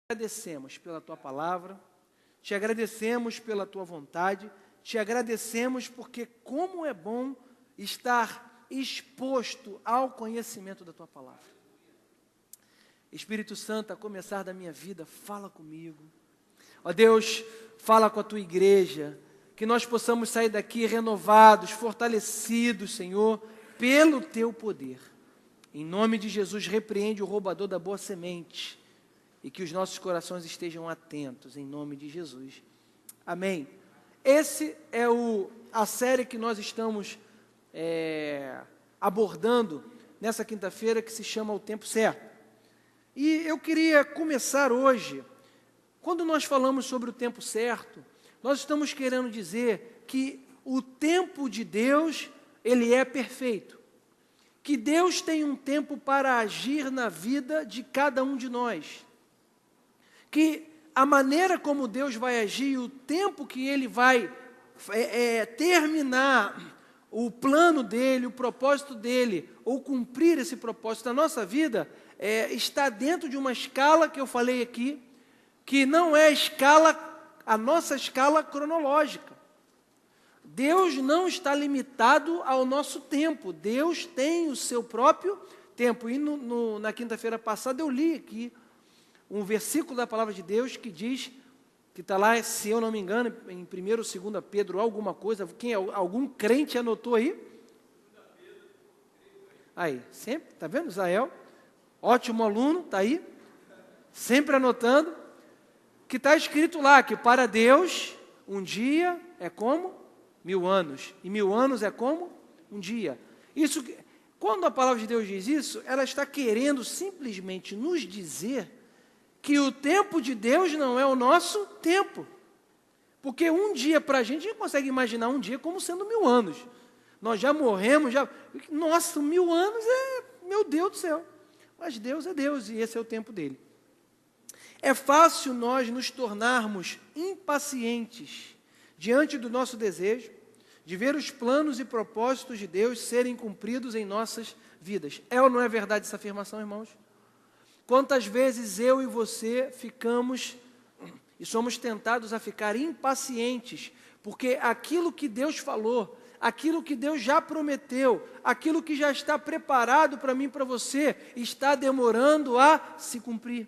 Agradecemos pela Tua palavra, te agradecemos pela Tua vontade, te agradecemos porque como é bom estar exposto ao conhecimento da Tua palavra. Espírito Santo, a começar da minha vida, fala comigo. Ó Deus, fala com a Tua igreja, que nós possamos sair daqui renovados, fortalecidos, Senhor, pelo Teu poder. Em nome de Jesus, repreende o roubador da boa semente e que os nossos corações estejam atentos, em nome de Jesus. Amém. Esse é a série que nós estamos abordando nessa quinta-feira, que se chama O Tempo Certo. E eu queria começar hoje, quando nós falamos sobre o tempo certo, nós estamos querendo dizer que o tempo de Deus, ele é perfeito. Que Deus tem um tempo para agir na vida de cada um de nós. Que a maneira como Deus vai agir, o tempo que Ele vai terminar o plano dEle, o propósito dEle, ou cumprir esse propósito na nossa vida, está dentro de uma escala que eu falei aqui, que não é a nossa escala cronológica. Deus não está limitado ao nosso tempo, Deus tem o seu próprio tempo. E na quinta-feira passada eu li aqui um versículo da palavra de Deus que diz, que está lá, se eu não me engano, em 1º ou 2 Pedro, alguma coisa, algum crente anotou aí? Aí, sempre, está vendo, Israel? Ótimo aluno, está aí, sempre anotando, que está escrito lá, que para Deus, um dia é como 1000 anos, e 1000 anos é como um dia. Isso, quando a palavra de Deus diz isso, ela está querendo simplesmente nos dizer que o tempo de Deus não é o nosso tempo. Porque um dia para a gente consegue imaginar um dia como sendo 1000 anos. Nós já morremos, nossa, 1000 anos meu Deus do céu. Mas Deus é Deus e esse é o tempo dele. É fácil nós nos tornarmos impacientes diante do nosso desejo de ver os planos e propósitos de Deus serem cumpridos em nossas vidas. É ou não é verdade essa afirmação, irmãos? Quantas vezes eu e você ficamos e somos tentados a ficar impacientes, porque aquilo que Deus falou, aquilo que Deus já prometeu, aquilo que já está preparado para mim e para você, está demorando a se cumprir.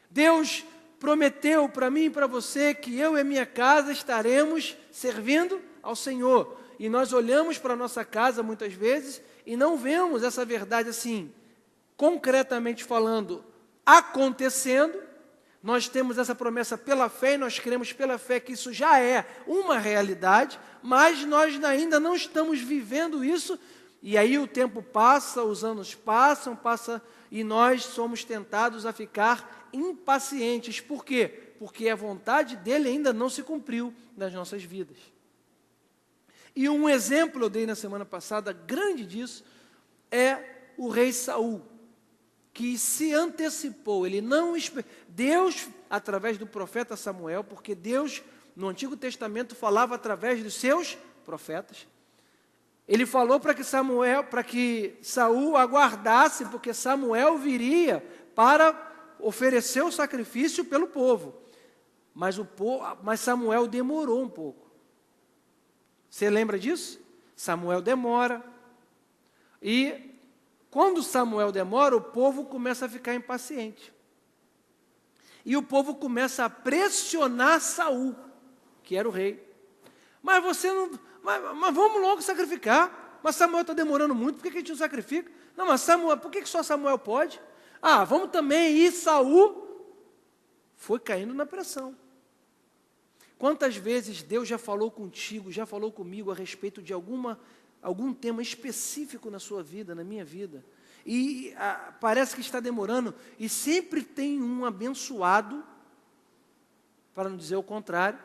Deus prometeu para mim e para você que eu e minha casa estaremos servindo ao Senhor. E nós olhamos para a nossa casa muitas vezes e não vemos essa verdade assim, concretamente falando, acontecendo. Nós temos essa promessa pela fé e nós cremos pela fé que isso já é uma realidade, mas nós ainda não estamos vivendo isso, e aí o tempo passa, os anos passam, e nós somos tentados a ficar impacientes. Por quê? Porque a vontade dele ainda não se cumpriu nas nossas vidas. E um exemplo eu dei na semana passada, grande disso, é o rei Saul, que se antecipou, Deus, através do profeta Samuel, porque Deus, no Antigo Testamento, falava através dos seus profetas. Ele falou para que Saul aguardasse, porque Samuel viria para oferecer o sacrifício pelo povo. Mas Samuel demorou um pouco. Você lembra disso? Samuel demora. E quando Samuel demora, o povo começa a ficar impaciente. E o povo começa a pressionar Saul, que era o rei. Mas mas vamos logo sacrificar. Mas Samuel está demorando muito, por que a gente não sacrifica? Não, mas Samuel, por que só Samuel pode? Vamos também. E Saul foi caindo na pressão. Quantas vezes Deus já falou contigo, já falou comigo a respeito de algum tema específico na sua vida, na minha vida, e parece que está demorando, e sempre tem um abençoado, para não dizer o contrário,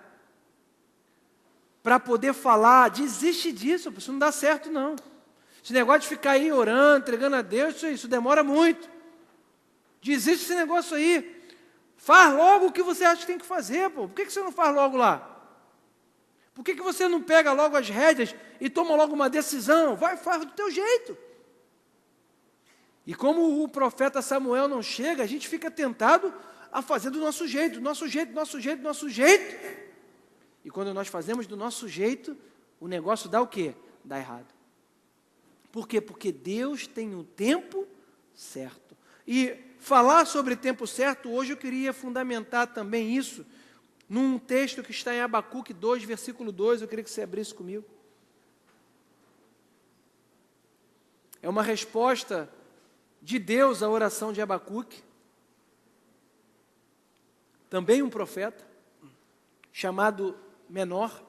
para poder falar, desiste disso, isso não dá certo não. Esse negócio de ficar aí orando, entregando a Deus, isso demora muito. Desiste desse negócio aí. Faz logo o que você acha que tem que fazer, pô. Por que você não faz logo lá? Por que você não pega logo as rédeas e toma logo uma decisão? Faz do teu jeito. E como o profeta Samuel não chega, a gente fica tentado a fazer do nosso jeito, do nosso jeito, do nosso jeito, do nosso jeito. E quando nós fazemos do nosso jeito, o negócio dá o quê? Dá errado. Por quê? Porque Deus tem um tempo certo. E falar sobre tempo certo, hoje eu queria fundamentar também isso num texto que está em Abacuque 2, versículo 2, eu queria que você abrisse comigo. É uma resposta de Deus à oração de Abacuque. Também um profeta, chamado Menor.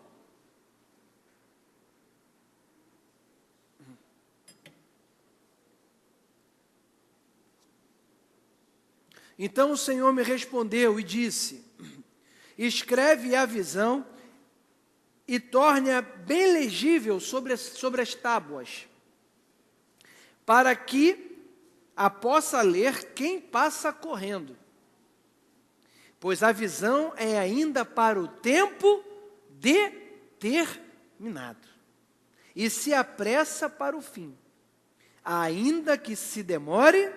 Então o Senhor me respondeu e disse: escreve a visão e torne-a bem legível sobre as tábuas, para que a possa ler quem passa correndo. Pois a visão é ainda para o tempo determinado, e se apressa para o fim. Ainda que se demore,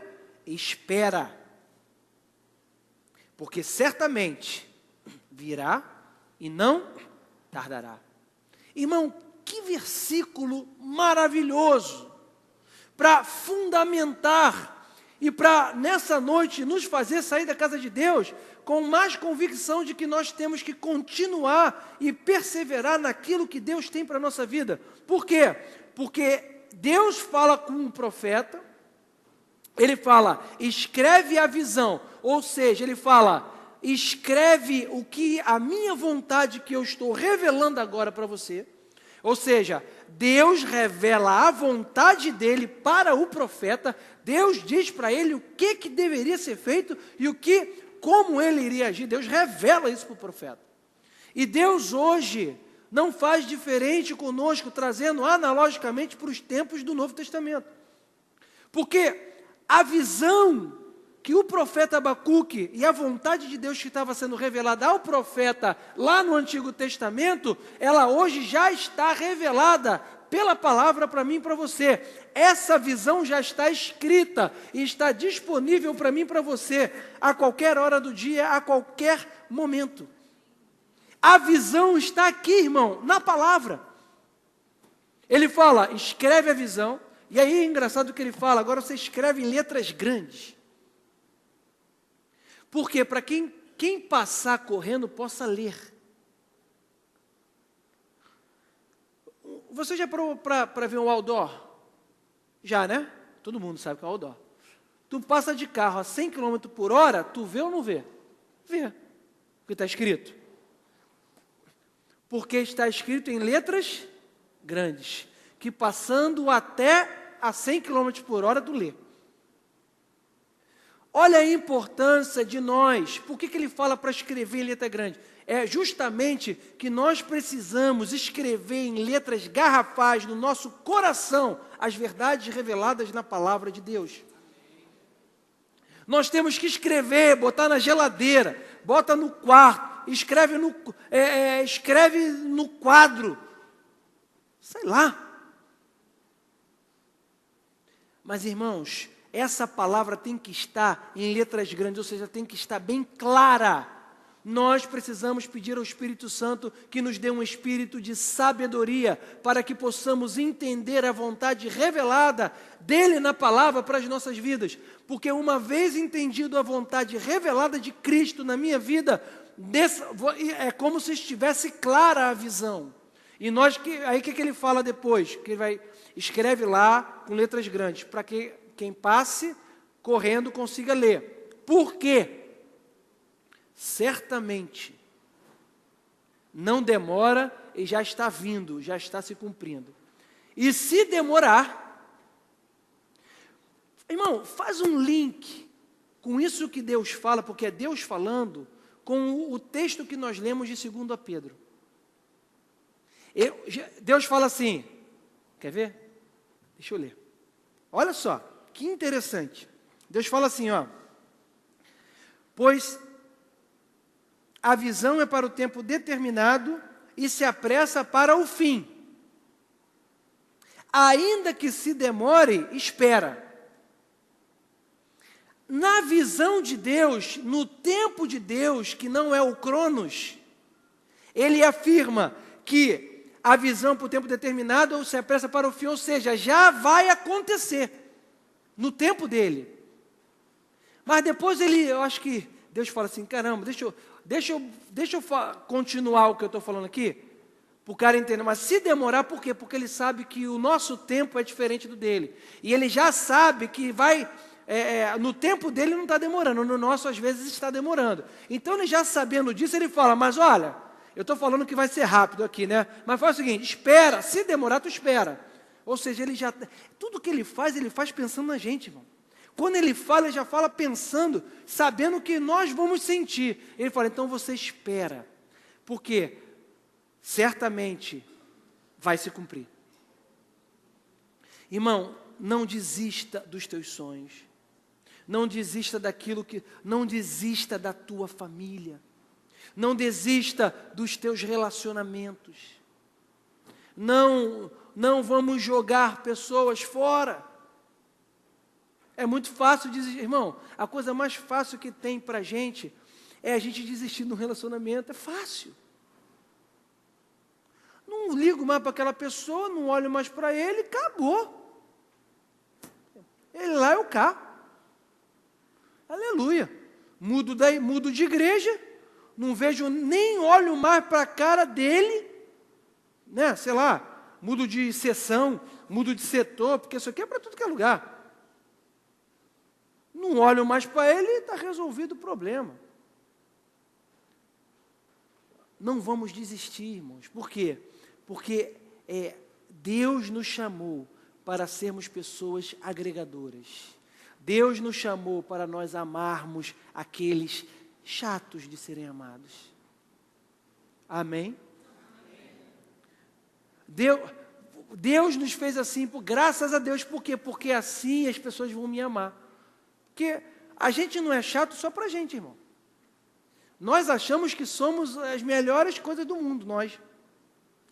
espera, porque certamente virá e não tardará. Irmão, que versículo maravilhoso para fundamentar e para, nessa noite, nos fazer sair da casa de Deus com mais convicção de que nós temos que continuar e perseverar naquilo que Deus tem para a nossa vida. Por quê? Porque Deus fala com um profeta, ele fala, escreve a visão, ou seja, ele fala, escreve o que a minha vontade que eu estou revelando agora para você. Ou seja, Deus revela a vontade dele para o profeta, Deus diz para ele o que deveria ser feito e como ele iria agir. Deus revela isso para o profeta. E Deus hoje não faz diferente conosco, trazendo analogicamente para os tempos do Novo Testamento. Porque a visão que o profeta Abacuque e a vontade de Deus que estava sendo revelada ao profeta lá no Antigo Testamento, ela hoje já está revelada pela palavra para mim e para você. Essa visão já está escrita e está disponível para mim e para você a qualquer hora do dia, a qualquer momento. A visão está aqui, irmão, na palavra. Ele fala, escreve a visão, e aí é engraçado o que ele fala, agora você escreve em letras grandes. Por quê? Para quem passar correndo possa ler. Você já parou para ver um outdoor? Já, né? Todo mundo sabe que é outdoor. Tu passa de carro a 100 km por hora, tu vê ou não vê? Vê. O que está escrito? Porque está escrito em letras grandes, que passando até a 100 km por hora tu lê. Olha a importância de nós. Por que ele fala para escrever em letra grande? É justamente que nós precisamos escrever em letras garrafais no nosso coração as verdades reveladas na palavra de Deus. Nós temos que escrever, botar na geladeira, bota no quarto, escreve no quadro, sei lá. Mas, irmãos, essa palavra tem que estar em letras grandes, ou seja, tem que estar bem clara. Nós precisamos pedir ao Espírito Santo que nos dê um espírito de sabedoria para que possamos entender a vontade revelada dele na palavra para as nossas vidas. Porque uma vez entendido a vontade revelada de Cristo na minha vida, é como se estivesse clara a visão. E aí o que ele fala depois? Que ele escreve lá com letras grandes, para que quem passe correndo consiga ler. Por quê? Certamente não demora e já está vindo, já está se cumprindo. E se demorar, irmão, faz um link com isso que Deus fala, porque é Deus falando, com o texto que nós lemos de 2 Pedro. Deus fala assim, quer ver? Deixa eu ler. Olha só, que interessante. Deus fala assim, ó. Pois a visão é para o tempo determinado e se apressa para o fim. Ainda que se demore, espera. Na visão de Deus, no tempo de Deus, que não é o Cronos, ele afirma que a visão por tempo determinado se apressa para o fim, ou seja, já vai acontecer no tempo dele. Mas depois eu acho que Deus fala assim, caramba, deixa eu continuar o que eu estou falando aqui, para o cara entender. Mas se demorar, por quê? Porque ele sabe que o nosso tempo é diferente do dele. E ele já sabe que vai, no tempo dele não está demorando, no nosso às vezes está demorando. Então ele já sabendo disso, ele fala, mas olha, eu estou falando que vai ser rápido aqui, né? Mas faz o seguinte, espera, se demorar, tu espera. Ou seja, tudo que ele faz pensando na gente, irmão. Quando ele fala, ele já fala pensando, sabendo o que nós vamos sentir. Ele fala, então você espera, porque certamente vai se cumprir. Irmão, não desista dos teus sonhos. Não desista não desista da tua família. Não desista dos teus relacionamentos. Não vamos jogar pessoas fora. É muito fácil dizer, irmão, a coisa mais fácil que tem para a gente é a gente desistir de um relacionamento. É fácil. Não ligo mais para aquela pessoa, não olho mais para ele, acabou. Ele lá, eu cá. Aleluia. Mudo de igreja, não vejo, nem olho mais para a cara dele, né? Sei lá, mudo de seção, mudo de setor, porque isso aqui é para tudo que é lugar. Não olho mais para ele e está resolvido o problema. Não vamos desistir, irmãos. Por quê? Porque Deus nos chamou para sermos pessoas agregadoras. Deus nos chamou para nós amarmos aqueles chatos de serem amados. Amém? Deus nos fez assim, graças a Deus. Por quê? Porque assim as pessoas vão me amar. Porque a gente não é chato só para a gente, irmão. Nós achamos que somos as melhores coisas do mundo, nós.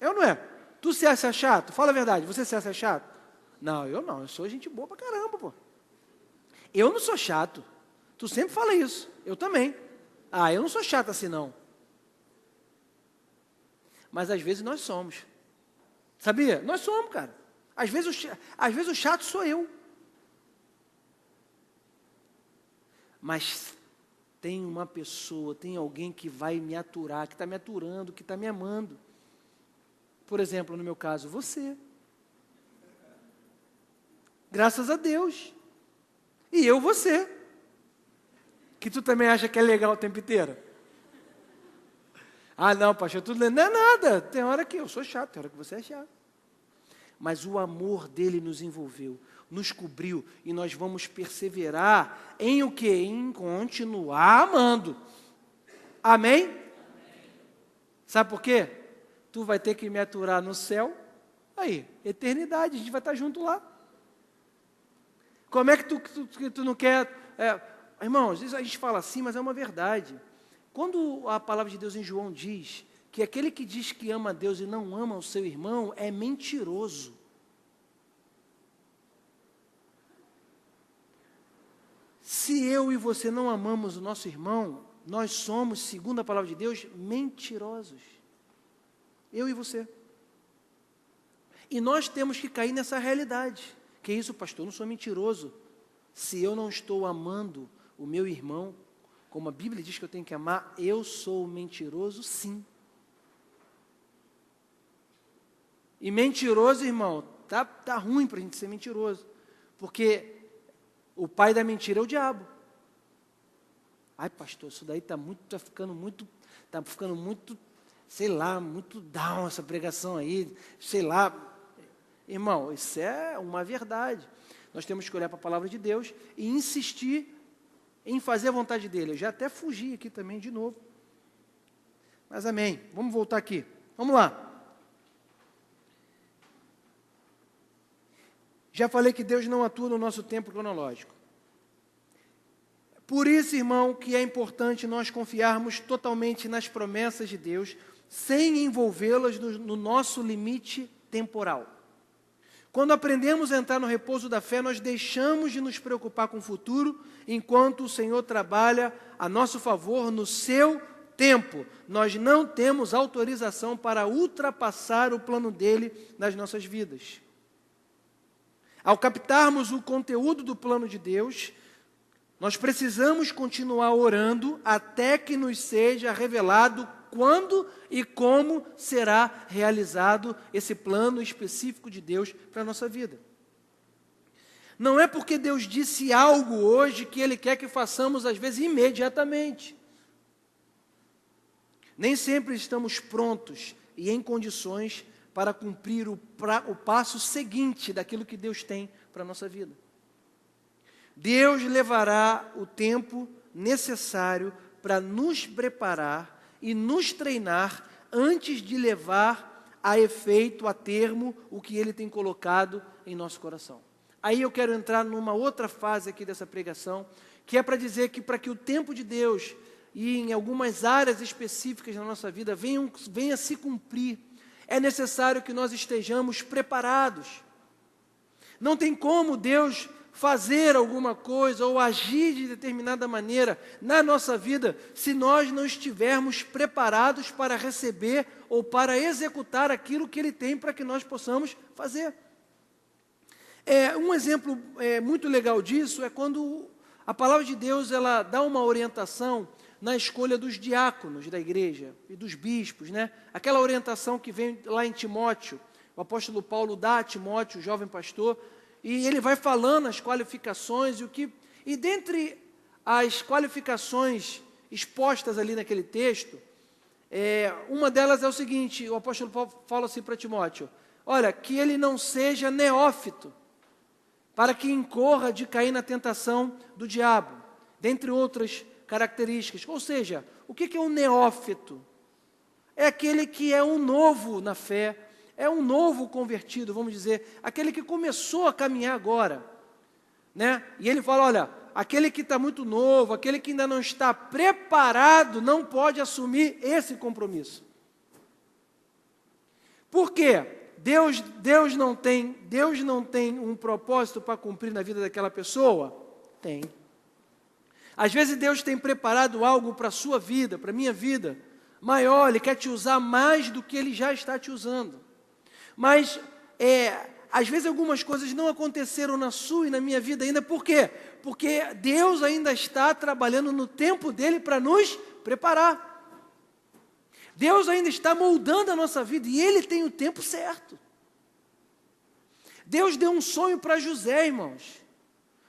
É ou não é? Tu se acha chato? Fala a verdade, você se acha chato? Não, eu sou gente boa pra caramba, pô. Eu não sou chato. Tu sempre fala isso, eu também. Eu não sou chato assim, não. Mas às vezes nós somos. Sabia? Nós somos, cara. Às vezes o chato sou eu. Mas tem uma pessoa, tem alguém que vai me aturar, que está me aturando, que está me amando. Por exemplo, no meu caso, você. Graças a Deus. E eu, você. Que tu também acha que é legal o tempo inteiro. Não, pastor, tudo não é nada. Tem hora que eu sou chato, tem hora que você é chato. Mas o amor dele nos envolveu, nos cobriu, e nós vamos perseverar em o quê? Em continuar amando. Amém? Sabe por quê? Tu vai ter que me aturar no céu. Aí, eternidade, a gente vai estar junto lá. Como é que tu não quer... Irmãos, isso a gente fala assim, mas é uma verdade. Quando a palavra de Deus em João diz que aquele que diz que ama a Deus e não ama o seu irmão é mentiroso. Se eu e você não amamos o nosso irmão, nós somos, segundo a palavra de Deus, mentirosos. Eu e você. E nós temos que cair nessa realidade. Que isso, pastor? Eu não sou mentiroso. Se eu não estou amando o meu irmão, como a Bíblia diz que eu tenho que amar, eu sou mentiroso, sim. E mentiroso, irmão, tá ruim para a gente ser mentiroso. Porque o pai da mentira é o diabo. Pastor, isso daí está ficando muito, sei lá, muito down essa pregação aí, sei lá. Irmão, isso é uma verdade. Nós temos que olhar para a palavra de Deus e insistir em fazer a vontade dele. Eu já até fugi aqui também de novo. Mas amém. Vamos voltar aqui. Vamos lá. Já falei que Deus não atua no nosso tempo cronológico. Por isso, irmão, que é importante nós confiarmos totalmente nas promessas de Deus, sem envolvê-las no nosso limite temporal. Quando aprendemos a entrar no repouso da fé, nós deixamos de nos preocupar com o futuro, enquanto o Senhor trabalha a nosso favor no seu tempo. Nós não temos autorização para ultrapassar o plano dele nas nossas vidas. Ao captarmos o conteúdo do plano de Deus, nós precisamos continuar orando até que nos seja revelado quando e como será realizado esse plano específico de Deus para a nossa vida. Não é porque Deus disse algo hoje que Ele quer que façamos, às vezes, imediatamente. Nem sempre estamos prontos e em condições para cumprir o passo seguinte daquilo que Deus tem para a nossa vida. Deus levará o tempo necessário para nos preparar e nos treinar antes de levar a efeito, a termo, o que Ele tem colocado em nosso coração. Aí eu quero entrar numa outra fase aqui dessa pregação, que é para dizer que para que o tempo de Deus e em algumas áreas específicas da nossa vida venha se cumprir, é necessário que nós estejamos preparados. Não tem como Deus fazer alguma coisa ou agir de determinada maneira na nossa vida se nós não estivermos preparados para receber ou para executar aquilo que Ele tem para que nós possamos fazer. Um exemplo muito legal disso é quando a palavra de Deus ela dá uma orientação na escolha dos diáconos da igreja e dos bispos, né? Aquela orientação que vem lá em Timóteo, o apóstolo Paulo dá a Timóteo, o jovem pastor, e ele vai falando as qualificações e dentre as qualificações expostas ali naquele texto, uma delas é o seguinte: o apóstolo Paulo fala assim para Timóteo: olha, que ele não seja neófito, para que incorra de cair na tentação do diabo, dentre outras características. Ou seja, o que é um neófito? É aquele que é um novo na fé, é um novo convertido, vamos dizer, aquele que começou a caminhar agora, né? E ele fala, olha, aquele que está muito novo, aquele que ainda não está preparado, não pode assumir esse compromisso. Por quê? Deus não tem um propósito para cumprir na vida daquela pessoa? Tem. Às vezes Deus tem preparado algo para a sua vida, para a minha vida, maior, Ele quer te usar mais do que Ele já está te usando. Mas, às vezes algumas coisas não aconteceram na sua e na minha vida ainda, por quê? Porque Deus ainda está trabalhando no tempo dEle para nos preparar. Deus ainda está moldando a nossa vida e Ele tem o tempo certo. Deus deu um sonho para José, irmãos.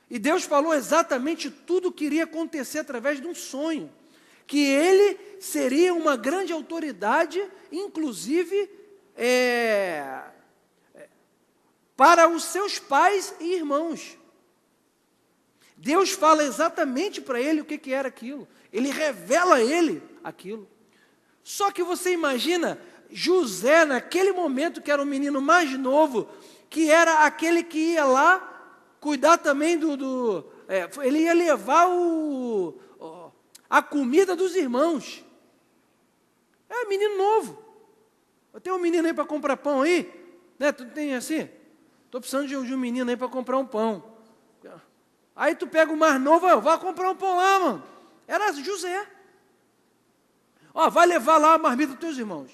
E Deus falou exatamente tudo o que iria acontecer através de um sonho. Que ele seria uma grande autoridade, inclusive para os seus pais e irmãos. Deus fala exatamente para ele o que era aquilo. Ele revela a ele aquilo. Só que você imagina José, naquele momento, que era o menino mais novo, que era aquele que ia lá cuidar também ele ia levar a comida dos irmãos. Menino novo. Tem um menino aí para comprar pão aí? Né? Tu tem assim? Estou precisando de um menino aí para comprar um pão. Aí tu pega o mais novo, vai comprar um pão lá, mano. Era José. Vai levar lá a marmita dos teus irmãos.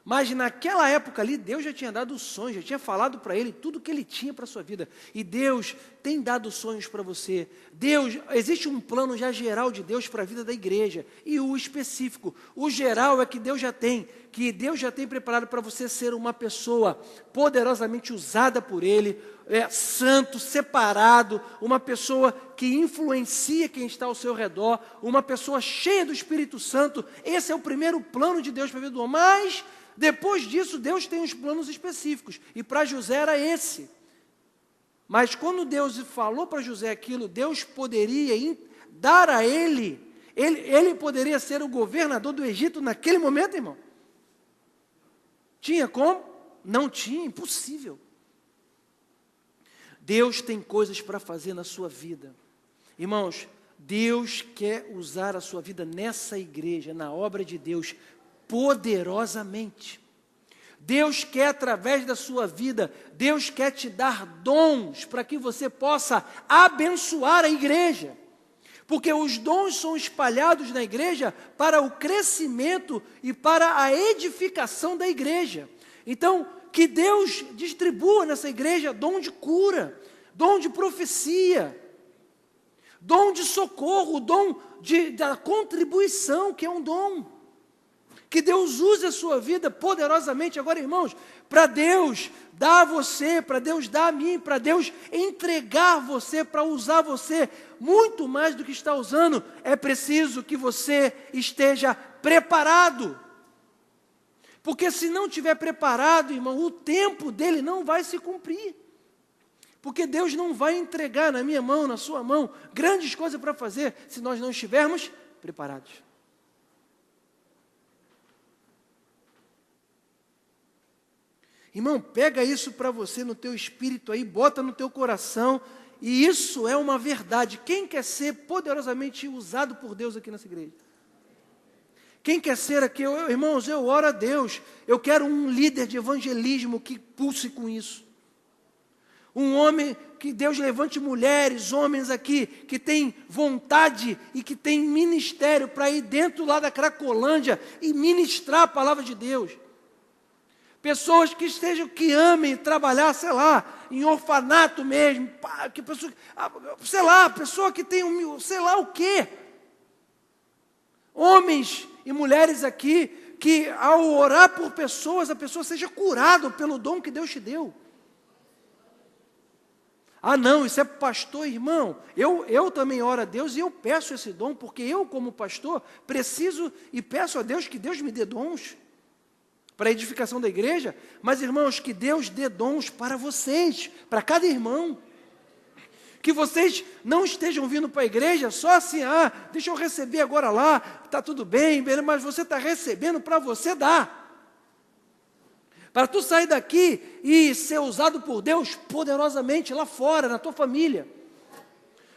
Mas naquela época ali, Deus já tinha dado sonhos, já tinha falado para ele tudo o que ele tinha para a sua vida. E Deus tem dado sonhos para você. Existe um plano já geral de Deus para a vida da igreja. E o específico, o geral é que Deus já tem preparado para você ser uma pessoa poderosamente usada por Ele, santo, separado, uma pessoa que influencia quem está ao seu redor, uma pessoa cheia do Espírito Santo. Esse é o primeiro plano de Deus para a vida do homem. Mas depois disso, Deus tem os planos específicos, e para José era esse. Mas quando Deus falou para José aquilo, Deus poderia dar a ele poderia ser o governador do Egito naquele momento, irmão? Tinha como? Não tinha, impossível. Deus tem coisas para fazer na sua vida. Irmãos, Deus quer usar a sua vida nessa igreja, na obra de Deus, poderosamente. Deus quer, através da sua vida, Deus quer te dar dons para que você possa abençoar a igreja. Porque os dons são espalhados na igreja para o crescimento e para a edificação da igreja. Então, que Deus distribua nessa igreja dom de cura, dom de profecia, dom de socorro, dom da contribuição, que é um dom. Que Deus use a sua vida poderosamente. Agora, irmãos, para Deus dar a você, para Deus dar a mim, para Deus entregar você, para usar você, muito mais do que está usando, é preciso que você esteja preparado. Porque se não estiver preparado, irmão, o tempo dele não vai se cumprir. Porque Deus não vai entregar na minha mão, na sua mão, grandes coisas para fazer, se nós não estivermos preparados. Irmão, pega isso para você no teu espírito aí, bota no teu coração, e isso é uma verdade. Quem quer ser poderosamente usado por Deus aqui nessa igreja? Quem quer ser aqui? Irmãos, eu oro a Deus, eu quero um líder de evangelismo que pulse com isso. Um homem, que Deus levante mulheres, homens aqui, que tem vontade e que tem ministério para ir dentro lá da Cracolândia e ministrar a palavra de Deus. Pessoas que amem trabalhar, sei lá, em orfanato mesmo, que pessoa, sei lá, pessoa que tem sei lá o quê. Homens e mulheres aqui, que ao orar por pessoas, a pessoa seja curada pelo dom que Deus te deu. Ah não, isso é pastor, irmão. Eu também oro a Deus e eu peço esse dom, porque eu como pastor preciso e peço a Deus que Deus me dê dons para a edificação da igreja, mas irmãos, que Deus dê dons para vocês, para cada irmão. Que vocês não estejam vindo para a igreja só assim, deixa eu receber agora lá, está tudo bem, mas você está recebendo para você dar. Para tu sair daqui e ser usado por Deus poderosamente lá fora, na tua família.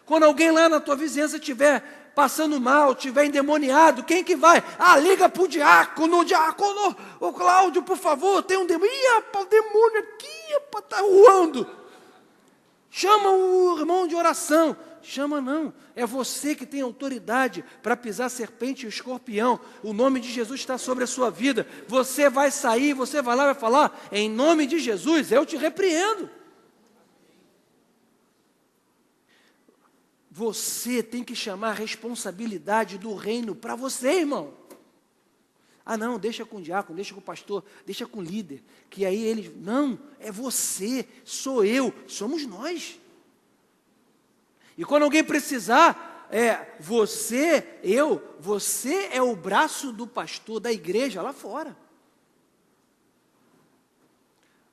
Quando alguém lá na tua vizinhança estiver passando mal, estiver endemoniado, quem que vai? Liga para o diácono, ô Cláudio, por favor, tem um demônio. O demônio aqui, está voando. Chama o irmão de oração. Chama não, é você que tem autoridade para pisar serpente e escorpião. O nome de Jesus está sobre a sua vida. Você vai sair, você vai lá e vai falar, em nome de Jesus, eu te repreendo. Você tem que chamar a responsabilidade do reino para você, irmão. Não, deixa com o diácono, deixa com o pastor, deixa com o líder. Que aí eles, não, é você, sou eu, somos nós. E quando alguém precisar, você é o braço do pastor, da igreja lá fora.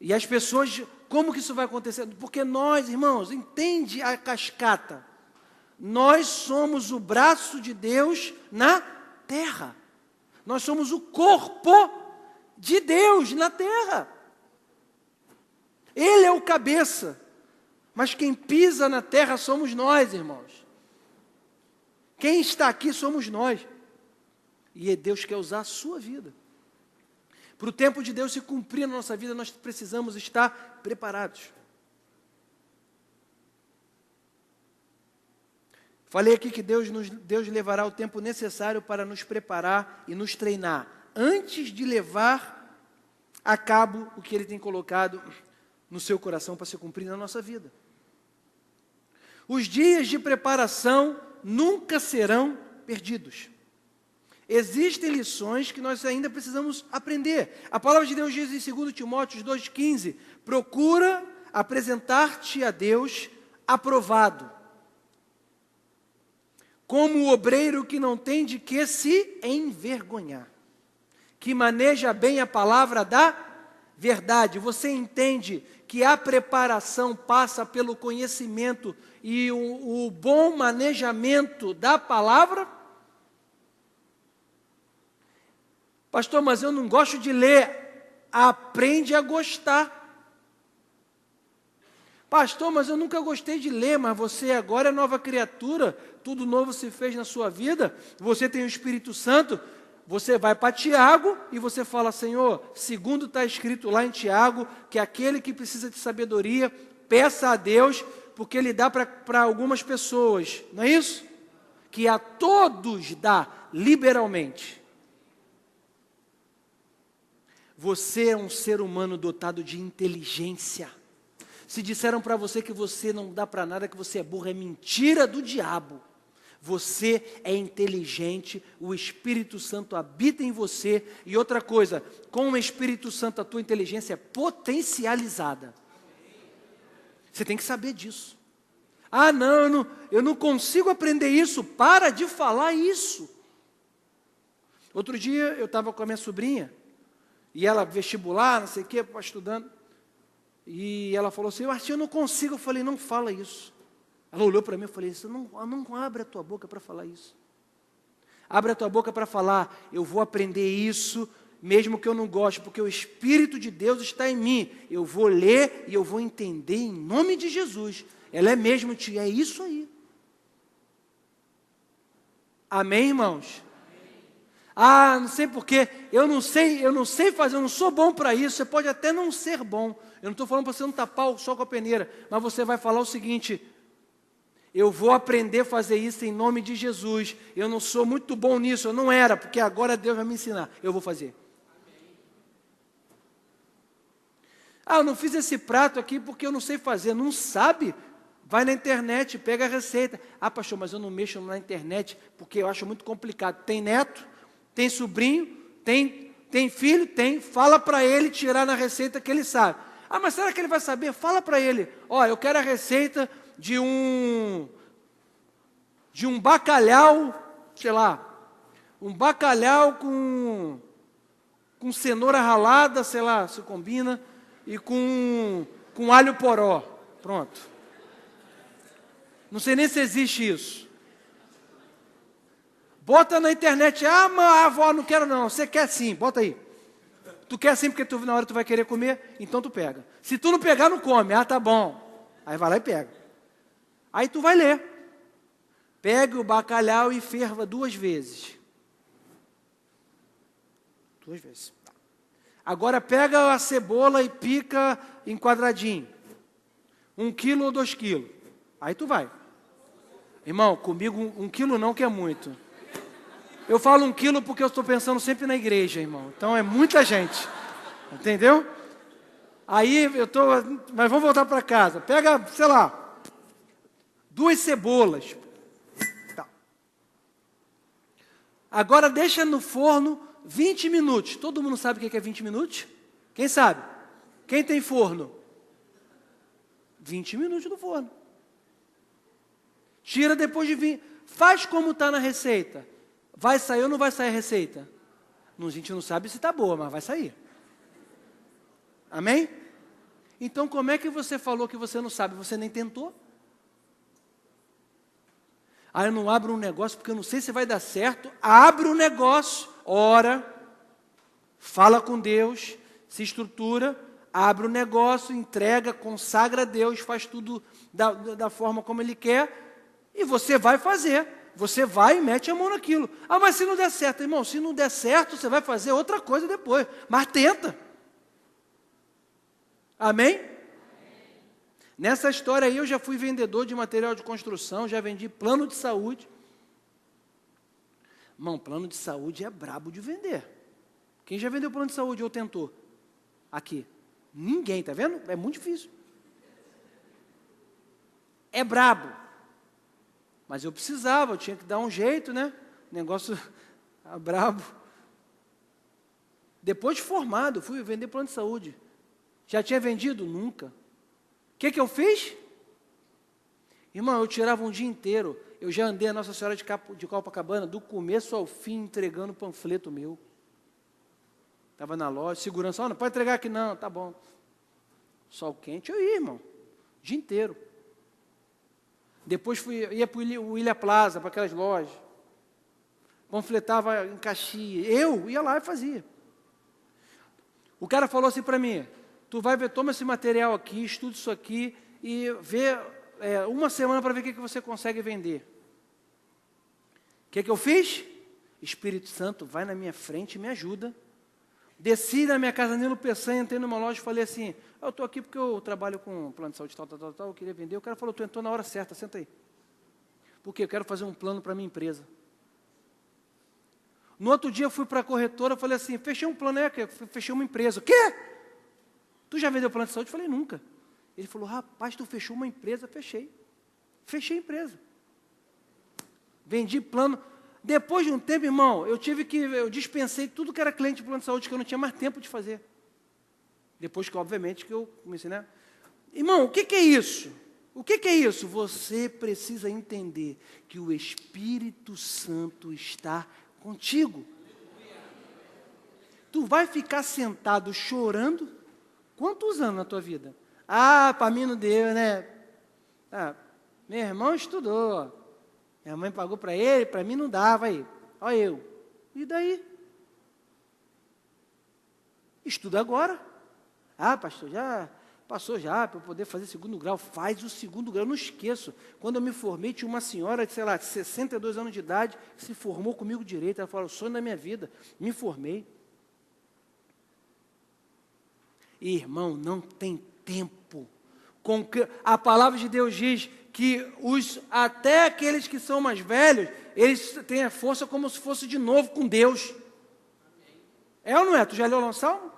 E as pessoas, como que isso vai acontecer? Porque nós, irmãos, entende a cascata. Nós somos o braço de Deus na terra. Nós somos o corpo de Deus na terra. Ele é o cabeça. Mas quem pisa na terra somos nós, irmãos. Quem está aqui somos nós. E Deus quer usar a sua vida. Para o tempo de Deus se cumprir na nossa vida, nós precisamos estar preparados. Falei aqui que Deus levará o tempo necessário para nos preparar e nos treinar, antes de levar a cabo o que Ele tem colocado no seu coração para se cumprir na nossa vida. Os dias de preparação nunca serão perdidos. Existem lições que nós ainda precisamos aprender. A palavra de Deus diz em 2 Timóteo 2,15, procura apresentar-te a Deus aprovado, como o obreiro que não tem de que se envergonhar, que maneja bem a palavra da verdade. Você entende que a preparação passa pelo conhecimento e o bom manejamento da palavra? Pastor, mas eu não gosto de ler. Aprende a gostar. Pastor, mas eu nunca gostei de ler, mas você agora é nova criatura, tudo novo se fez na sua vida, você tem o Espírito Santo, Você vai para Tiago e você fala, Senhor, segundo está escrito lá em Tiago, que aquele que precisa de sabedoria, peça a Deus, porque Ele dá para algumas pessoas, não é isso? Que a todos dá liberalmente. Você é um ser humano dotado de inteligência. Se disseram para você que você não dá para nada, que você é burro, é mentira do diabo. Você é inteligente, o Espírito Santo habita em você. E outra coisa, com o Espírito Santo a tua inteligência é potencializada. Você tem que saber disso. Ah, não, eu não consigo aprender isso. Para de falar isso. Outro dia eu estava com a minha sobrinha, e ela vestibular, não sei o quê, estudando. E ela falou assim, eu não consigo. Eu falei, não fala isso. Ela olhou para mim e falei, não abre a tua boca para falar isso. Abre a tua boca para falar, eu vou aprender isso, mesmo que eu não goste, porque o Espírito de Deus está em mim. Eu vou ler e eu vou entender em nome de Jesus. Ela é mesmo, tia, é isso aí. Amém, irmãos? Ah, não sei porquê, eu não sei fazer, eu não sou bom para isso. Você pode até não ser bom. Eu não estou falando para você não tapar o sol com a peneira, mas você vai falar o seguinte, eu vou aprender a fazer isso em nome de Jesus. Eu não sou muito bom nisso, eu não era, porque agora Deus vai me ensinar. Eu vou fazer. Ah, eu não fiz esse prato aqui porque eu não sei fazer. Não sabe? Vai na internet, pega a receita. Ah, pastor, mas eu não mexo na internet porque eu acho muito complicado. Tem neto, tem sobrinho, tem filho? Tem. Fala para ele tirar na receita que ele sabe. Ah, mas será que ele vai saber? Fala para ele. Ó, eu quero a receita de um bacalhau, sei lá, um bacalhau com cenoura ralada, sei lá, se combina, e com alho poró. Pronto. Não sei nem se existe isso. Bota na internet, avó, não quero não, você quer sim, bota aí. Tu quer sim porque na hora tu vai querer comer, então tu pega. Se tu não pegar, não come. Ah, tá bom. Aí vai lá e pega. Aí tu vai ler. Pegue o bacalhau e ferva 2 vezes. 2 vezes. Agora pega a cebola e pica em quadradinho. 1 quilo ou 2 quilos. Aí tu vai. Irmão, comigo 1 quilo não, que é muito. Eu falo 1 quilo porque eu estou pensando sempre na igreja, irmão. Então é muita gente. Entendeu? Aí mas vamos voltar para casa. Pega, sei lá, 2 cebolas. Tá. Agora deixa no forno 20 minutos. Todo mundo sabe o que é 20 minutos? Quem sabe? Quem tem forno? 20 minutos no forno. Tira depois de 20. Faz como está na receita. Vai sair ou não vai sair a receita? A gente não sabe se está boa, mas vai sair. Amém? Então como é que você falou que você não sabe? Você nem tentou? Ah, eu não abro um negócio porque eu não sei se vai dar certo. Abre um negócio, ora, fala com Deus, se estrutura, abre um negócio, entrega, consagra a Deus, faz tudo da forma como Ele quer e você vai fazer. Você vai e mete a mão naquilo. Ah, mas se não der certo, irmão, se não der certo, você vai fazer outra coisa depois. Mas tenta. Amém? Nessa história aí eu já fui vendedor de material de construção, já vendi plano de saúde. Irmão, plano de saúde é brabo de vender. Quem já vendeu plano de saúde ou tentou? Aqui. Ninguém, tá vendo? É muito difícil. É brabo. Mas eu precisava, eu tinha que dar um jeito, né? Negócio brabo. Depois de formado, fui vender plano de saúde. Já tinha vendido? Nunca. O que eu fiz? Irmão, eu tirava um dia inteiro. Eu já andei a Nossa Senhora de Copacabana, do começo ao fim, entregando panfleto meu. Estava na loja, segurança, não pode entregar aqui não, tá bom. Sol quente, eu ia, irmão, o dia inteiro. Depois ia para o Ilha Plaza, para aquelas lojas. Panfletava em Caxias. Eu ia lá e fazia. O cara falou assim para mim, tu vai ver, toma esse material aqui, estuda isso aqui e vê 1 semana para ver o que você consegue vender. O que eu fiz? Espírito Santo, vai na minha frente e me ajuda. Desci na minha casa, Nilo Peçanha, entrei numa loja e falei assim, eu estou aqui porque eu trabalho com plano de saúde, tal, eu queria vender. O cara falou, tu entrou na hora certa, senta aí. Porque eu quero fazer um plano para a minha empresa. No outro dia eu fui para a corretora, falei assim, fechei um plano, fechei uma empresa. O quê? Tu já vendeu plano de saúde? Eu falei, nunca. Ele falou, rapaz, tu fechou uma empresa? Fechei. Fechei a empresa. Vendi plano. Depois de um tempo, irmão, eu dispensei tudo que era cliente de plano de saúde, que eu não tinha mais tempo de fazer. Depois que, obviamente, que eu comecei, né? Irmão, o que é isso? O que é isso? Você precisa entender que o Espírito Santo está contigo. Tu vai ficar sentado chorando? Quantos anos na tua vida? Para mim não deu, né? Meu irmão estudou. Minha mãe pagou para ele, para mim não dava aí. Olha eu. E daí? Estuda agora. Pastor, já passou já para eu poder fazer segundo grau. Faz o segundo grau. Eu não esqueço. Quando eu me formei, tinha uma senhora de, de 62 anos de idade, que se formou comigo direito. Ela falou, o sonho da minha vida. Me formei. Irmão, não tem tempo. A palavra de Deus diz que até aqueles que são mais velhos, eles têm a força como se fosse de novo com Deus. É ou não é? Tu já leu o Salmo?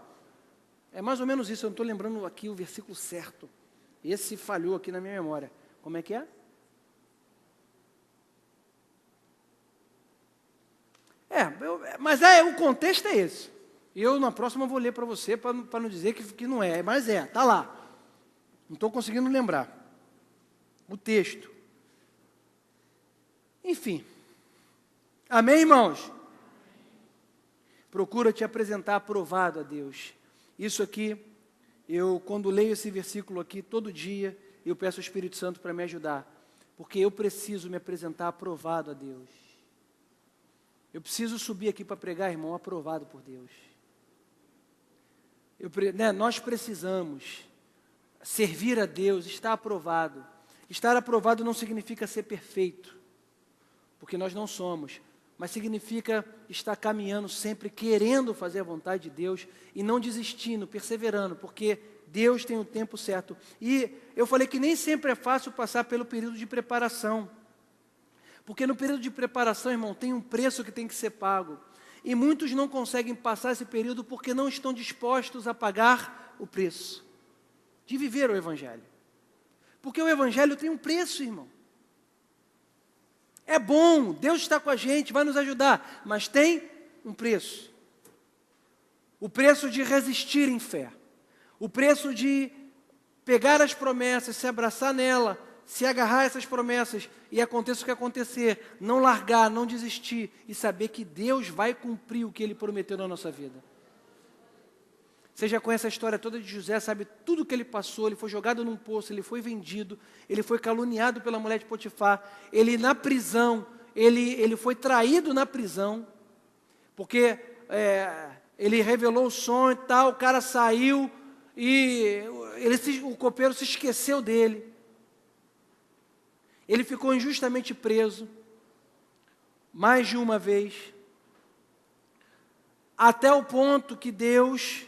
É mais ou menos isso, eu não estou lembrando aqui o versículo certo. Esse falhou aqui na minha memória. Como é que é? Mas o contexto é esse. Eu, na próxima, vou ler para você, para não dizer que não é. Mas está lá. Não estou conseguindo lembrar o texto. Enfim. Amém, irmãos? Procura te apresentar aprovado a Deus. Isso aqui, quando leio esse versículo aqui, todo dia, eu peço ao Espírito Santo para me ajudar. Porque eu preciso me apresentar aprovado a Deus. Eu preciso subir aqui para pregar, irmão, aprovado por Deus. Nós precisamos servir a Deus, estar aprovado. Estar aprovado não significa ser perfeito, porque nós não somos, mas significa estar caminhando sempre, querendo fazer a vontade de Deus e não desistindo, perseverando, porque Deus tem o tempo certo. E eu falei que nem sempre é fácil passar pelo período de preparação, porque no período de preparação, irmão, tem um preço que tem que ser pago. E muitos não conseguem passar esse período porque não estão dispostos a pagar o preço de viver o Evangelho. Porque o Evangelho tem um preço, irmão. É bom, Deus está com a gente, vai nos ajudar, mas tem um preço. O preço de resistir em fé. O preço de pegar as promessas, se abraçar nela, se agarrar a essas promessas e aconteça o que acontecer, não largar, não desistir e saber que Deus vai cumprir o que Ele prometeu na nossa vida. Você já conhece a história toda de José, sabe tudo o que ele passou, ele foi jogado num poço, ele foi vendido, ele foi caluniado pela mulher de Potifar, ele na prisão, ele foi traído na prisão, porque ele revelou o sonho e tal, o cara saiu e o copeiro se esqueceu dele. Ele ficou injustamente preso, mais de uma vez, até o ponto que Deus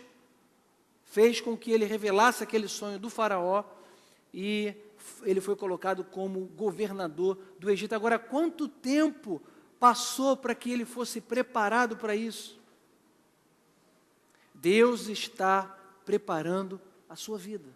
fez com que ele revelasse aquele sonho do faraó, e ele foi colocado como governador do Egito. Agora, quanto tempo passou para que ele fosse preparado para isso? Deus está preparando a sua vida.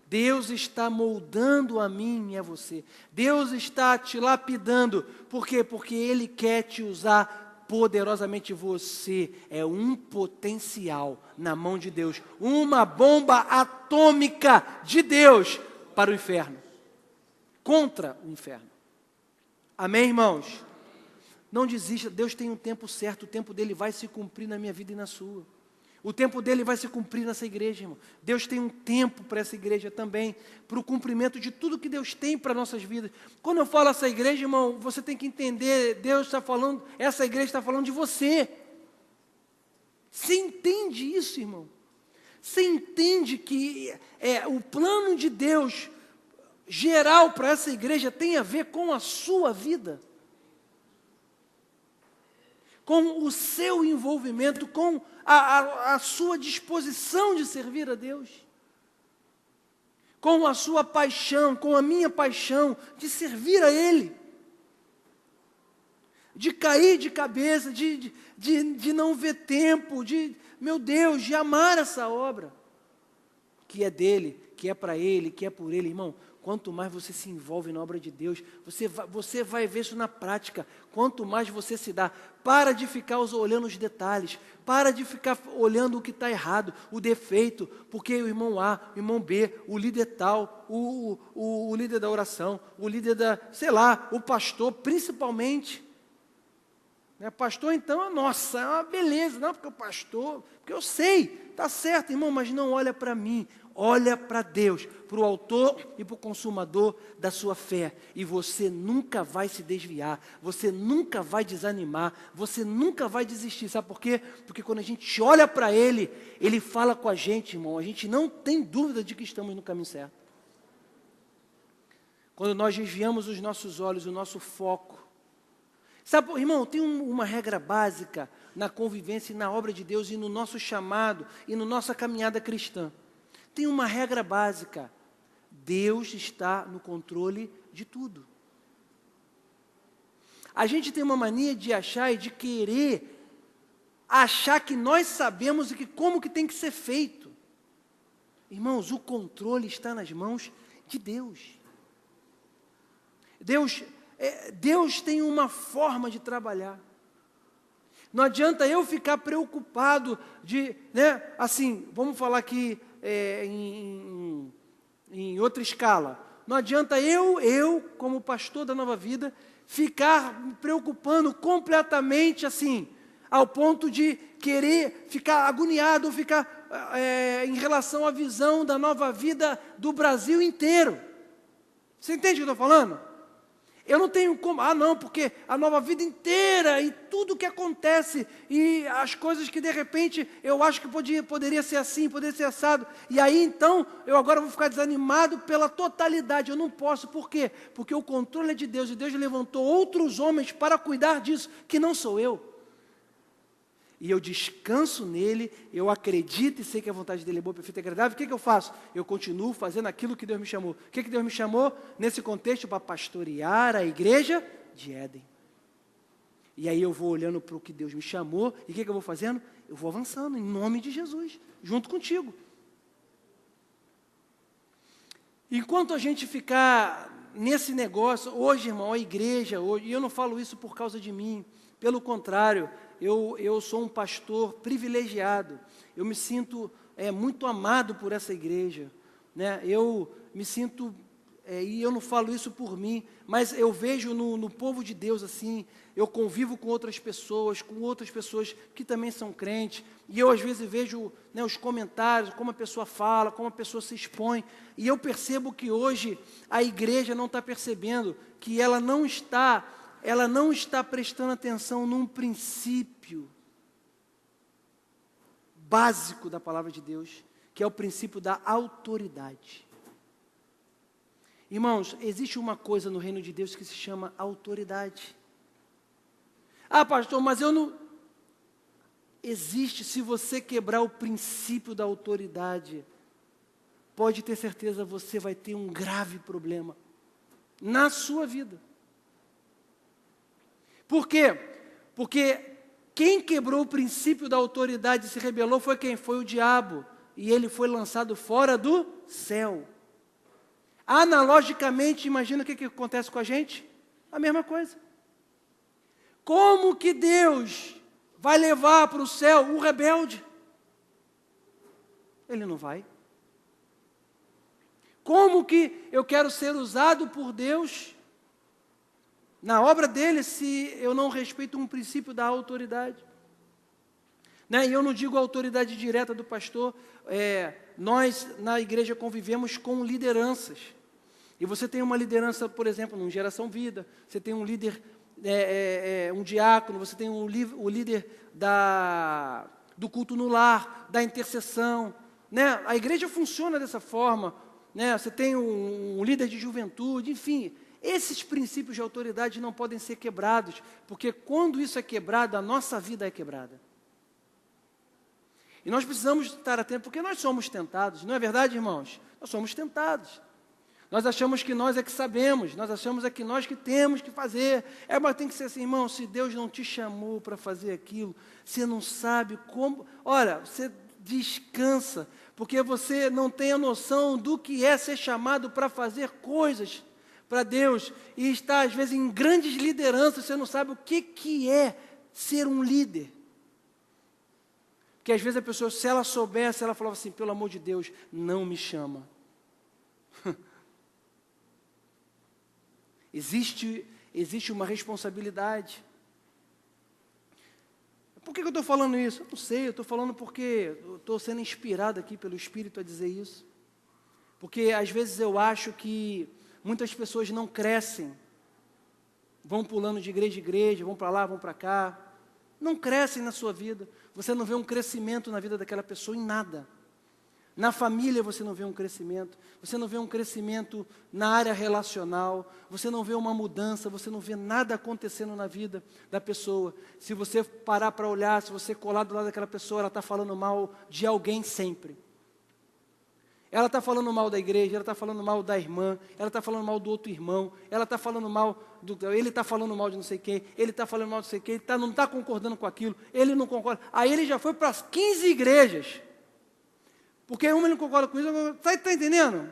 Deus está moldando a mim e a você. Deus está te lapidando. Por quê? Porque Ele quer te usar poderosamente. Você é um potencial na mão de Deus. Uma bomba atômica de Deus para o inferno. Contra o inferno. Amém, irmãos? Não desista. Deus tem um tempo certo. O tempo dele vai se cumprir na minha vida e na sua. O tempo dele vai se cumprir nessa igreja, irmão. Deus tem um tempo para essa igreja também, para o cumprimento de tudo que Deus tem para nossas vidas. Quando eu falo essa igreja, irmão, você tem que entender, Deus está falando, essa igreja está falando de você. Você entende isso, irmão? Você entende que o plano de Deus geral para essa igreja tem a ver com a sua vida? com o seu envolvimento, com a sua disposição de servir a Deus, com a sua paixão, com a minha paixão de servir a Ele, de cair de cabeça, de não ver tempo, meu Deus, de amar essa obra, que é dele, que é para Ele, que é por Ele. Irmão, quanto mais você se envolve na obra de Deus, você vai ver isso na prática. Quanto mais você se dá, para de ficar olhando os detalhes, para de ficar olhando o que está errado, o defeito, porque o irmão A, o irmão B, o líder tal, o líder da oração, o líder o pastor, principalmente. Pastor, então, nossa, é uma beleza, não, porque o pastor, porque eu sei, está certo, irmão, mas não olha para mim, olha para Deus, para o autor e para o consumador da sua fé, e você nunca vai se desviar, você nunca vai desanimar, você nunca vai desistir, sabe por quê? Porque quando a gente olha para Ele, Ele fala com a gente, irmão, a gente não tem dúvida de que estamos no caminho certo. Quando nós desviamos os nossos olhos, o nosso foco, sabe, irmão, tem uma regra básica na convivência e na obra de Deus e no nosso chamado e na nossa caminhada cristã. Tem uma regra básica: Deus está no controle de tudo. A gente tem uma mania de achar e de querer achar que nós sabemos e que como que tem que ser feito. Irmãos, o controle está nas mãos de Deus. Deus tem uma forma de trabalhar. Não adianta eu ficar preocupado assim, vamos falar aqui em outra escala. Não adianta eu, como pastor da Nova Vida, ficar me preocupando completamente assim, ao ponto de querer ficar agoniado, ficar em relação à visão da Nova Vida do Brasil inteiro. Você entende o que eu estou falando? Eu não tenho como, porque a Nova Vida inteira e tudo que acontece e as coisas que de repente eu acho que poderia ser assim, poderia ser assado, e aí então eu agora vou ficar desanimado pela totalidade. Eu não posso, por quê? Porque o controle é de Deus e Deus levantou outros homens para cuidar disso, que não sou eu. E eu descanso nele, eu acredito e sei que a vontade dele é boa, perfeita e agradável. O que eu faço? Eu continuo fazendo aquilo que Deus me chamou. O que Deus me chamou? Nesse contexto, para pastorear a igreja de Éden. E aí eu vou olhando para o que Deus me chamou, e o que eu vou fazendo? Eu vou avançando, em nome de Jesus, junto contigo. Enquanto a gente ficar nesse negócio, hoje, irmão, a igreja, hoje, e eu não falo isso por causa de mim, pelo contrário, eu sou um pastor privilegiado, eu me sinto muito amado por essa igreja, eu me sinto, e eu não falo isso por mim, mas eu vejo no povo de Deus assim, eu convivo com outras pessoas que também são crentes, e eu às vezes vejo os comentários, como a pessoa fala, como a pessoa se expõe, e eu percebo que hoje a igreja não está percebendo, que ela não está prestando atenção num princípio básico da palavra de Deus, que é o princípio da autoridade. Irmãos, existe uma coisa no reino de Deus que se chama autoridade. Pastor, mas eu não... Existe, se você quebrar o princípio da autoridade, pode ter certeza, você vai ter um grave problema na sua vida. Por quê? Porque quem quebrou o princípio da autoridade e se rebelou foi quem? Foi o diabo. E ele foi lançado fora do céu. Analogicamente, imagina o que acontece com a gente? A mesma coisa. Como que Deus vai levar para o céu o rebelde? Ele não vai. Como que eu quero ser usado por Deus na obra dele, se eu não respeito um princípio da autoridade? E eu não digo a autoridade direta do pastor, nós na igreja convivemos com lideranças, e você tem uma liderança, por exemplo, no Geração Vida, você tem um líder, um diácono, você tem o líder do culto no lar, da intercessão, a igreja funciona dessa forma, você tem um líder de juventude, enfim. Esses princípios de autoridade não podem ser quebrados, porque quando isso é quebrado, a nossa vida é quebrada. E nós precisamos estar atentos, porque nós somos tentados, não é verdade, irmãos? Nós somos tentados. Nós achamos que nós é que sabemos, nós achamos que nós que temos que fazer. Mas tem que ser assim, irmão, se Deus não te chamou para fazer aquilo, você não sabe como. Olha, você descansa, porque você não tem a noção do que é ser chamado para fazer coisas para Deus, e está às vezes em grandes lideranças, você não sabe o que é ser um líder. Porque às vezes a pessoa, se ela soubesse, ela falava assim, pelo amor de Deus, não me chama. Existe uma responsabilidade. Por que eu estou falando isso? Eu não sei, eu estou falando porque eu estou sendo inspirado aqui pelo Espírito a dizer isso. Porque às vezes eu acho que muitas pessoas não crescem, vão pulando de igreja em igreja, vão para lá, vão para cá, não crescem na sua vida. Você não vê um crescimento na vida daquela pessoa em nada. Na família você não vê um crescimento, você não vê um crescimento na área relacional, você não vê uma mudança, você não vê nada acontecendo na vida da pessoa. Se você parar para olhar, se você colar do lado daquela pessoa, ela está falando mal de alguém sempre. Ela está falando mal da igreja, ela está falando mal da irmã, ela está falando mal do outro irmão, ela está falando mal, ele está falando mal de não sei quem, ele está falando mal de não sei quem, ele não está concordando com aquilo, ele não concorda. Aí ele já foi para as 15 igrejas, porque uma ele não concorda com isso, está entendendo?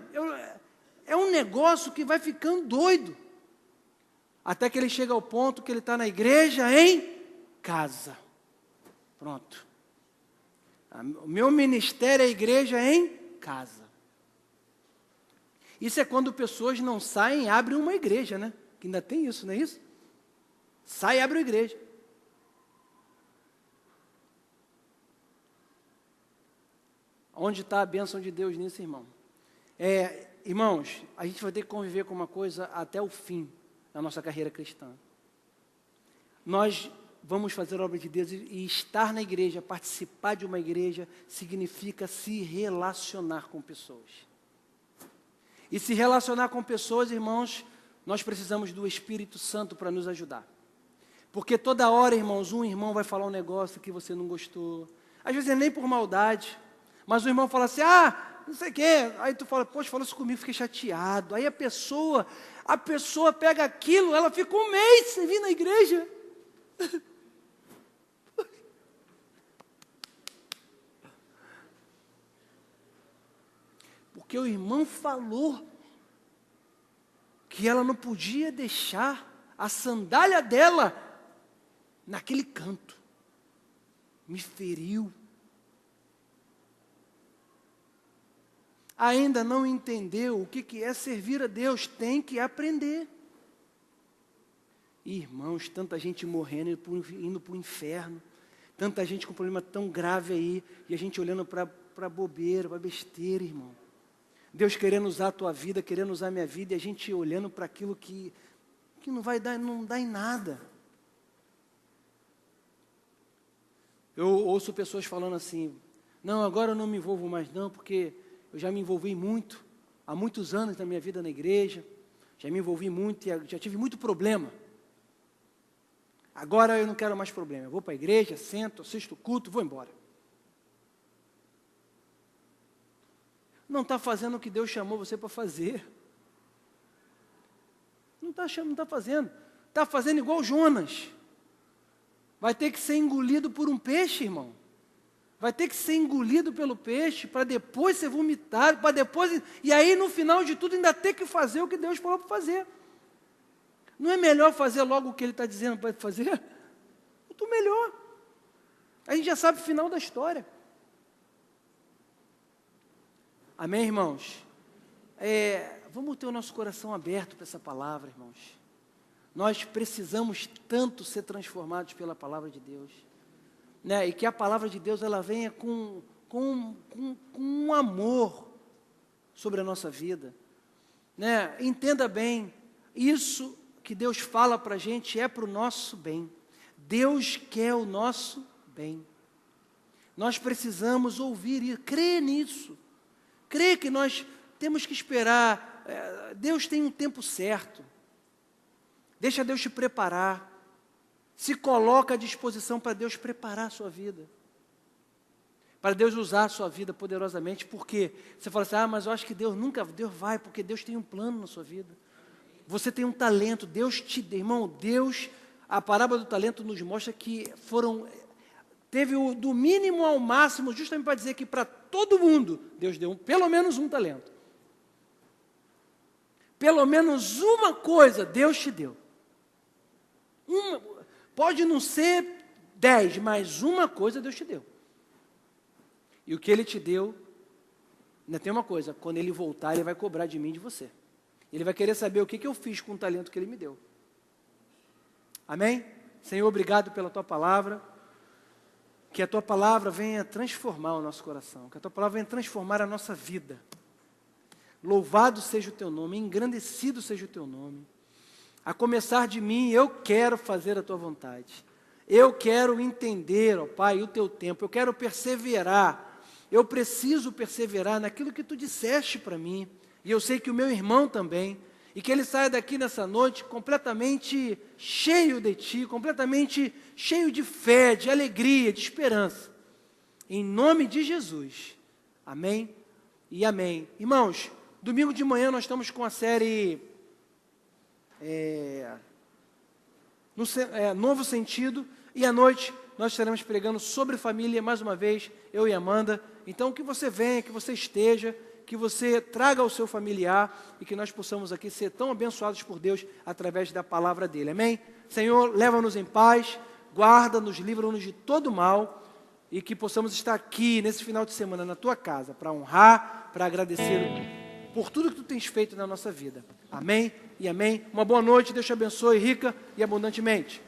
É um negócio que vai ficando doido, até que ele chega ao ponto que ele está na igreja em casa. Pronto. O meu ministério é a igreja em casa. Isso é quando pessoas não saem e abrem uma igreja, né? Que ainda tem isso, não é isso? Sai e abre uma igreja. Onde está a bênção de Deus nisso, irmão? Irmãos, a gente vai ter que conviver com uma coisa até o fim da nossa carreira cristã. Nós vamos fazer a obra de Deus e estar na igreja, participar de uma igreja, significa se relacionar com pessoas. E se relacionar com pessoas, irmãos, nós precisamos do Espírito Santo para nos ajudar. Porque toda hora, irmãos, um irmão vai falar um negócio que você não gostou. Às vezes é nem por maldade, mas o irmão fala assim, não sei o quê. Aí tu fala, poxa, falou isso comigo, fiquei chateado. Aí a pessoa pega aquilo, ela fica um mês sem vir na igreja. Porque o irmão falou que ela não podia deixar a sandália dela naquele canto. Me feriu. Ainda não entendeu o que é servir a Deus, tem que aprender. Irmãos, tanta gente morrendo, indo para o inferno, tanta gente com problema tão grave aí, e a gente olhando para bobeira, para besteira, irmão. Deus querendo usar a tua vida, querendo usar a minha vida, e a gente olhando para aquilo que não vai dar, não dá em nada. Eu ouço pessoas falando assim, não, agora eu não me envolvo mais não, porque eu já me envolvi muito, há muitos anos na minha vida na igreja, já me envolvi muito, e já tive muito problema. Agora eu não quero mais problema, eu vou para a igreja, sento, assisto o culto, vou embora. Não está fazendo o que Deus chamou você para fazer. Não está fazendo. Está fazendo igual Jonas. Vai ter que ser engolido por um peixe, irmão. Vai ter que ser engolido pelo peixe, para depois ser vomitado, para depois... E aí, no final de tudo, ainda ter que fazer o que Deus falou para fazer. Não é melhor fazer logo o que Ele está dizendo para fazer? Muito melhor. A gente já sabe o final da história. Amém, irmãos? Vamos ter o nosso coração aberto para essa palavra, irmãos. Nós precisamos tanto ser transformados pela palavra de Deus, né? E que a palavra de Deus ela venha com um amor sobre a nossa vida, né? Entenda bem, isso que Deus fala para a gente é para o nosso bem. Deus quer o nosso bem. Nós precisamos ouvir e crer nisso. Crer que nós temos que esperar. Deus tem um tempo certo. Deixa Deus te preparar. Se coloca à disposição para Deus preparar a sua vida. Para Deus usar a sua vida poderosamente, porque você fala assim, mas eu acho que Deus vai, porque Deus tem um plano na sua vida. Você tem um talento, Deus te deu, irmão, a parábola do talento nos mostra que teve do mínimo ao máximo, justamente para dizer que para todo mundo, Deus deu pelo menos um talento. Pelo menos uma coisa Deus te deu. Pode não ser 10, mas uma coisa Deus te deu. E o que Ele te deu, ainda tem uma coisa, quando Ele voltar, Ele vai cobrar de mim e de você. Ele vai querer saber o que eu fiz com o talento que Ele me deu. Amém? Senhor, obrigado pela Tua palavra. Que a Tua palavra venha transformar o nosso coração. Que a Tua palavra venha transformar a nossa vida. Louvado seja o Teu nome, engrandecido seja o Teu nome. A começar de mim, eu quero fazer a Tua vontade. Eu quero entender, ó Pai, o Teu tempo. Eu quero perseverar. Eu preciso perseverar naquilo que Tu disseste para mim. E eu sei que o meu irmão também. E que ele saia daqui nessa noite completamente cheio de Ti, completamente cheio de fé, de alegria, de esperança. Em nome de Jesus. Amém e amém. Irmãos, domingo de manhã nós estamos com a série Novo Sentido. E à noite nós estaremos pregando sobre família, mais uma vez, eu e Amanda. Então que você venha, que você esteja, que você traga o seu familiar e que nós possamos aqui ser tão abençoados por Deus através da palavra dEle. Amém? Senhor, leva-nos em paz, guarda-nos, livra-nos de todo mal e que possamos estar aqui nesse final de semana na Tua casa para honrar, para agradecer por tudo que Tu tens feito na nossa vida. Amém e amém. Uma boa noite, Deus te abençoe rica e abundantemente.